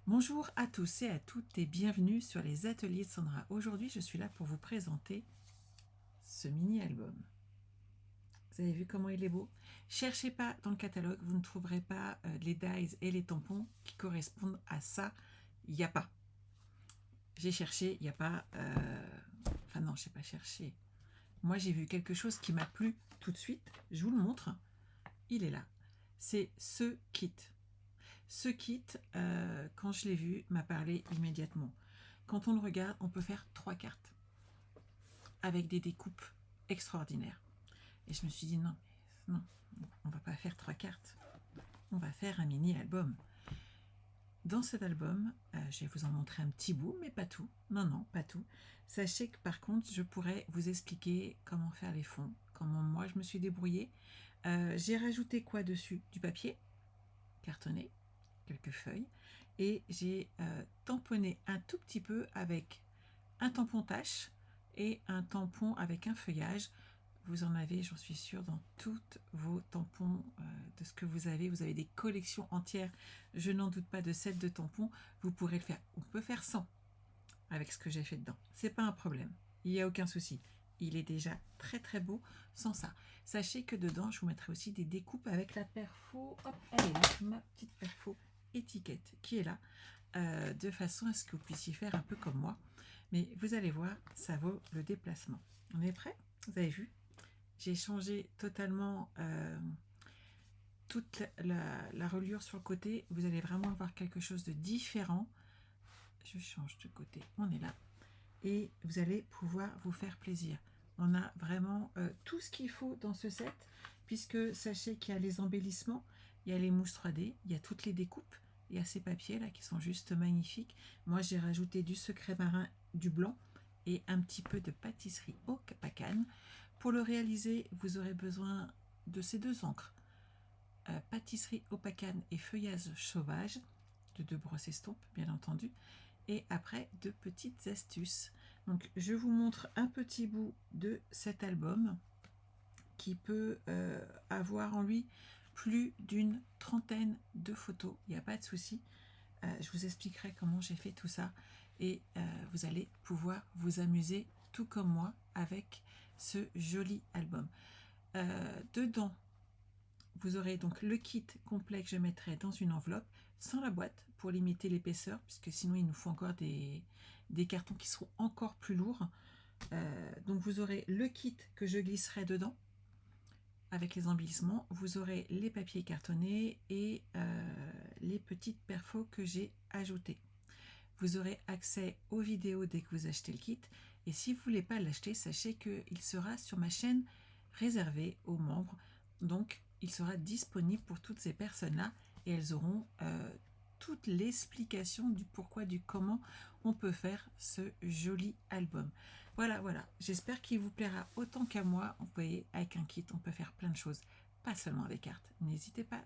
Bonjour à tous et à toutes et bienvenue sur les ateliers de Sandra. Aujourd'hui, je suis là pour vous présenter ce mini-album. Vous avez vu comment il est beau? Cherchez pas dans le catalogue, vous ne trouverez pas les dies et les tampons qui correspondent à ça. Il n'y a pas. J'ai cherché, il n'y a pas... Enfin non, je n'ai pas cherché. Moi, j'ai vu quelque chose qui m'a plu tout de suite. Je vous le montre. Il est là. C'est ce kit. Ce kit, quand je l'ai vu, m'a parlé immédiatement. Quand on le regarde, on peut faire 3 cartes avec des découpes extraordinaires. Et je me suis dit non, non, on va pas faire 3 cartes. On va faire un mini-album. Dans cet album, je vais vous en montrer un petit bout, mais pas tout. Non, non, pas tout. Sachez que par contre, je pourrais vous expliquer comment faire les fonds, comment moi je me suis débrouillée. J'ai rajouté quoi dessus? Du papier cartonné, quelques feuilles, et j'ai tamponné un tout petit peu avec un tampon tache et un tampon avec un feuillage. Vous en avez, j'en suis sûre, dans toutes vos tampons de ce que vous avez. Vous avez des collections entières, je n'en doute pas, de sets de tampons. Vous pourrez le faire. On peut faire 100 avec ce que j'ai fait dedans. C'est pas un problème. Il n'y a aucun souci. Il est déjà très très beau sans ça. Sachez que dedans, je vous mettrai aussi des découpes avec la perfo. Hop, elle est là, ma petite perfo étiquette qui est là, de façon à ce que vous puissiez faire un peu comme moi. Mais vous allez voir, ça vaut le déplacement. On est prêt? Vous avez vu? J'ai changé totalement toute la reliure sur le côté. Vous allez vraiment voir quelque chose de différent. Je change de côté. On est là. Et vous allez pouvoir vous faire plaisir. On a vraiment tout ce qu'il faut dans ce set, puisque sachez qu'il y a les embellissements, il y a les mousses 3D, il y a toutes les découpes, il y a ces papiers là qui sont juste magnifiques. Moi j'ai rajouté du secret marin, du blanc et un petit peu de pâtisserie au pacane. Pour le réaliser, vous aurez besoin de ces deux encres, pâtisserie au pacane et feuillage sauvage, de 2 brosses estampes bien entendu, et après de petites astuces. Donc je vous montre un petit bout de cet album qui peut avoir en lui plus d'une trentaine de photos, il n'y a pas de souci. Je vous expliquerai comment j'ai fait tout ça et vous allez pouvoir vous amuser tout comme moi avec ce joli album. Dedans, vous aurez donc le kit complet que je mettrai dans une enveloppe sans la boîte pour limiter l'épaisseur, puisque sinon il nous faut encore des cartons qui seront encore plus lourds. Donc vous aurez le kit que je glisserai dedans avec les embellissements. Vous aurez les papiers cartonnés et les petites perfos que j'ai ajoutées. Vous aurez accès aux vidéos dès que vous achetez le kit. Et si vous ne voulez pas l'acheter, sachez qu'il sera sur ma chaîne réservée aux membres. Donc, il sera disponible pour toutes ces personnes-là et elles auront toute l'explication du pourquoi, du comment on peut faire ce joli album. Voilà, voilà. J'espère qu'il vous plaira autant qu'à moi. Vous voyez, avec un kit, on peut faire plein de choses, pas seulement des cartes. N'hésitez pas.